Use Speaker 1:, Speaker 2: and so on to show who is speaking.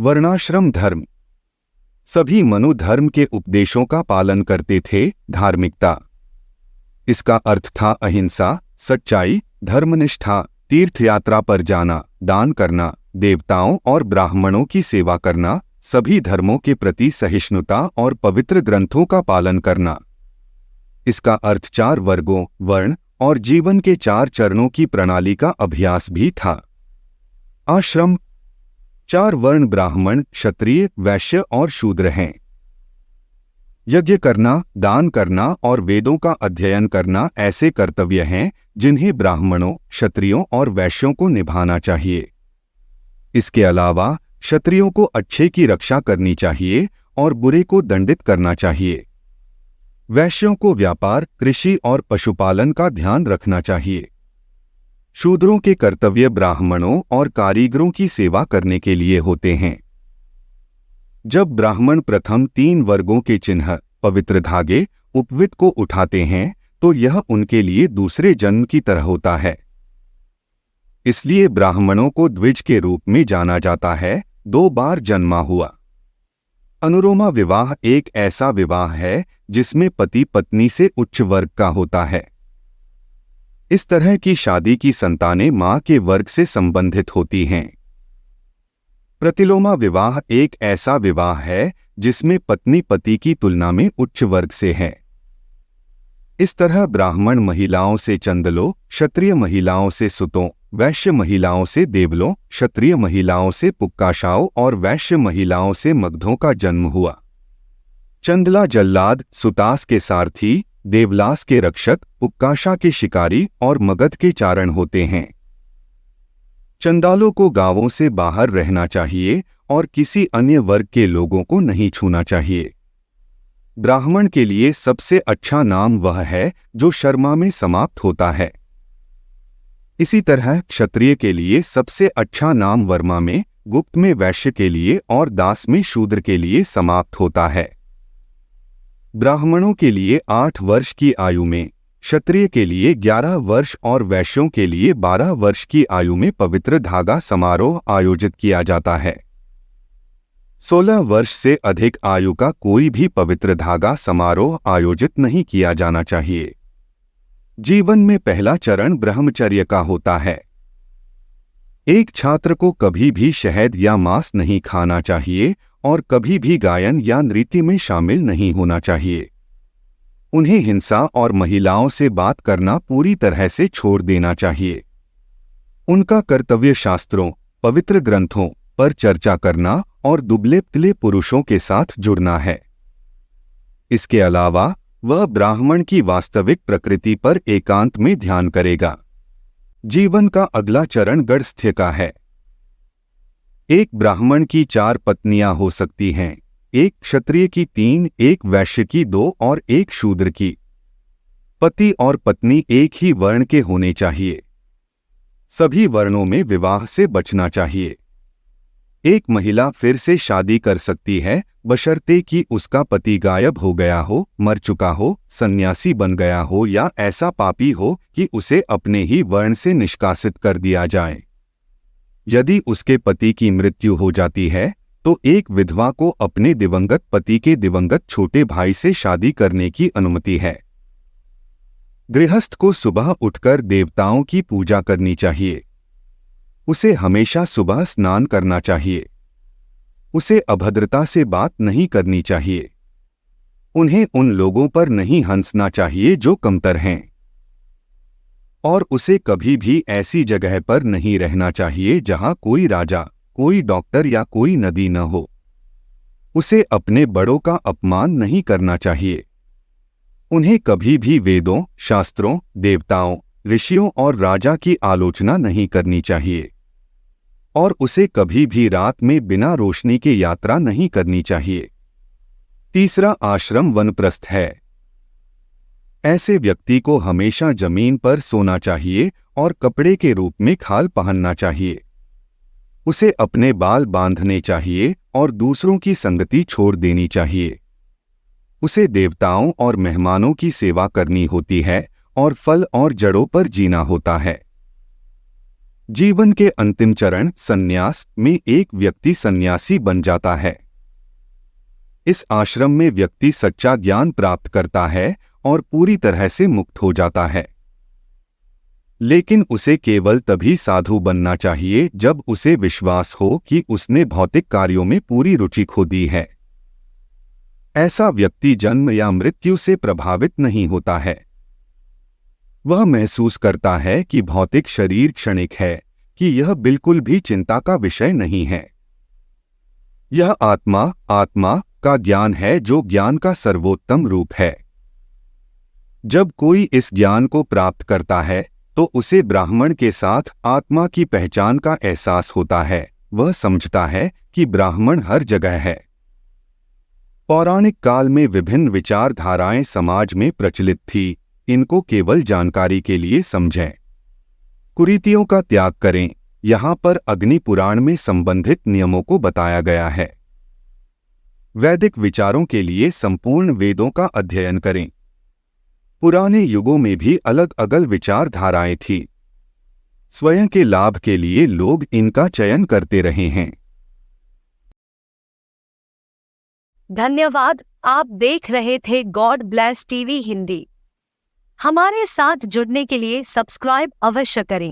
Speaker 1: वर्णाश्रम धर्म। सभी मनु धर्म के उपदेशों का पालन करते थे। धार्मिकता, इसका अर्थ था अहिंसा, सच्चाई, धर्मनिष्ठा, तीर्थयात्रा पर जाना, दान करना, देवताओं और ब्राह्मणों की सेवा करना, सभी धर्मों के प्रति सहिष्णुता और पवित्र ग्रंथों का पालन करना। इसका अर्थ 4 वर्गों, वर्ण और जीवन के 4 चरणों की प्रणाली का अभ्यास भी था। आश्रम 4 वर्ण ब्राह्मण, क्षत्रिय, वैश्य और शूद्र हैं। यज्ञ करना, दान करना और वेदों का अध्ययन करना ऐसे कर्तव्य हैं जिन्हें ब्राह्मणों, क्षत्रियों और वैश्यों को निभाना चाहिए। इसके अलावा क्षत्रियों को अच्छे की रक्षा करनी चाहिए और बुरे को दंडित करना चाहिए। वैश्यों को व्यापार, कृषि और पशुपालन का ध्यान रखना चाहिए। शूद्रों के कर्तव्य ब्राह्मणों और कारीगरों की सेवा करने के लिए होते हैं। जब ब्राह्मण प्रथम 3 वर्गों के चिन्ह, पवित्र धागे, उपवीत को उठाते हैं तो यह उनके लिए दूसरे जन्म की तरह होता है। इसलिए ब्राह्मणों को द्विज के रूप में जाना जाता है। 2 बार जन्मा हुआ। अनुलोमा विवाह एक ऐसा विवाह है जिसमें पति पत्नी से उच्च वर्ग का होता है। इस तरह की शादी की संतानें मां के वर्ग से संबंधित होती हैं। प्रतिलोमा विवाह एक ऐसा विवाह है जिसमें पत्नी पति की तुलना में उच्च वर्ग से है। इस तरह ब्राह्मण महिलाओं से चंदलों, क्षत्रिय महिलाओं से सुतों, वैश्य महिलाओं से देवलों, क्षत्रिय महिलाओं से पुक्काशाओं और वैश्य महिलाओं से मगधों का जन्म हुआ। चंदला जल्लाद, सुतास के सारथी, देवलास के रक्षक, पुक्काशा के शिकारी और मगध के चारण होते हैं। चंदालों को गांवों से बाहर रहना चाहिए और किसी अन्य वर्ग के लोगों को नहीं छूना चाहिए। ब्राह्मण के लिए सबसे अच्छा नाम वह है जो शर्मा में समाप्त होता है। इसी तरह क्षत्रिय के लिए सबसे अच्छा नाम वर्मा में, गुप्त में वैश्य के लिए और दास में शूद्र के लिए समाप्त होता है। ब्राह्मणों के लिए 8 वर्ष की आयु में, क्षत्रिय के लिए 11 वर्ष और वैश्यों के लिए 12 वर्ष की आयु में पवित्र धागा समारोह आयोजित किया जाता है। 16 वर्ष से अधिक आयु का कोई भी पवित्र धागा समारोह आयोजित नहीं किया जाना चाहिए। जीवन में पहला चरण ब्रह्मचर्य का होता है। एक छात्र को कभी भी शहद या मांस नहीं खाना चाहिए और कभी भी गायन या नृत्य में शामिल नहीं होना चाहिए। उन्हें हिंसा और महिलाओं से बात करना पूरी तरह से छोड़ देना चाहिए। उनका कर्तव्य शास्त्रों, पवित्र ग्रंथों पर चर्चा करना और दुबले-पतले पुरुषों के साथ जुड़ना है। इसके अलावा वह ब्राह्मण की वास्तविक प्रकृति पर एकांत में ध्यान करेगा। जीवन का अगला चरण गृहस्थ्य का है। एक ब्राह्मण की 4 पत्नियां हो सकती हैं, एक क्षत्रिय की 3, एक वैश्य की 2 और एक शूद्र की। पति और पत्नी एक ही वर्ण के होने चाहिए। सभी वर्णों में विवाह से बचना चाहिए। एक महिला फिर से शादी कर सकती है बशर्ते कि उसका पति गायब हो गया हो, मर चुका हो, सन्यासी बन गया हो या ऐसा पापी हो कि उसे अपने ही वर्ण से निष्कासित कर दिया जाए। यदि उसके पति की मृत्यु हो जाती है तो एक विधवा को अपने दिवंगत पति के दिवंगत छोटे भाई से शादी करने की अनुमति है। गृहस्थ को सुबह उठकर देवताओं की पूजा करनी चाहिए। उसे हमेशा सुबह स्नान करना चाहिए। उसे अभद्रता से बात नहीं करनी चाहिए। उन्हें उन लोगों पर नहीं हंसना चाहिए जो कमतर हैं। और उसे कभी भी ऐसी जगह पर नहीं रहना चाहिए जहां कोई राजा, कोई डॉक्टर या कोई नदी न हो। उसे अपने बड़ों का अपमान नहीं करना चाहिए। उन्हें कभी भी वेदों, शास्त्रों, देवताओं, ऋषियों और राजा की आलोचना नहीं करनी चाहिए। और उसे कभी भी रात में बिना रोशनी के यात्रा नहीं करनी चाहिए। तीसरा आश्रम वनप्रस्थ है। ऐसे व्यक्ति को हमेशा जमीन पर सोना चाहिए और कपड़े के रूप में खाल पहनना चाहिए। उसे अपने बाल बांधने चाहिए और दूसरों की संगति छोड़ देनी चाहिए। उसे देवताओं और मेहमानों की सेवा करनी होती है और फल और जड़ों पर जीना होता है। जीवन के अंतिम चरण संन्यास में एक व्यक्ति सन्यासी बन जाता है। इस आश्रम में व्यक्ति सच्चा ज्ञान प्राप्त करता है और पूरी तरह से मुक्त हो जाता है। लेकिन उसे केवल तभी साधु बनना चाहिए जब उसे विश्वास हो कि उसने भौतिक कार्यों में पूरी रुचि खो दी है। ऐसा व्यक्ति जन्म या मृत्यु से प्रभावित नहीं होता है। वह महसूस करता है कि भौतिक शरीर क्षणिक है, कि यह बिल्कुल भी चिंता का विषय नहीं है। यह आत्मा का ज्ञान है जो ज्ञान का सर्वोत्तम रूप है। जब कोई इस ज्ञान को प्राप्त करता है तो उसे ब्राह्मण के साथ आत्मा की पहचान का एहसास होता है। वह समझता है कि ब्राह्मण हर जगह है। पौराणिक काल में विभिन्न विचारधाराएं समाज में प्रचलित थी। इनको केवल जानकारी के लिए समझें। कुरीतियों का त्याग करें। यहाँ पर अग्नि पुराण में संबंधित नियमों को बताया गया है। वैदिक विचारों के लिए संपूर्ण वेदों का अध्ययन करें। पुराने युगों में भी अलग अलग विचारधाराएं थी। स्वयं के लाभ के लिए लोग इनका चयन करते रहे हैं।
Speaker 2: धन्यवाद। आप देख रहे थे गॉड ब्लेस टीवी हिंदी। हमारे साथ जुड़ने के लिए सब्सक्राइब अवश्य करें।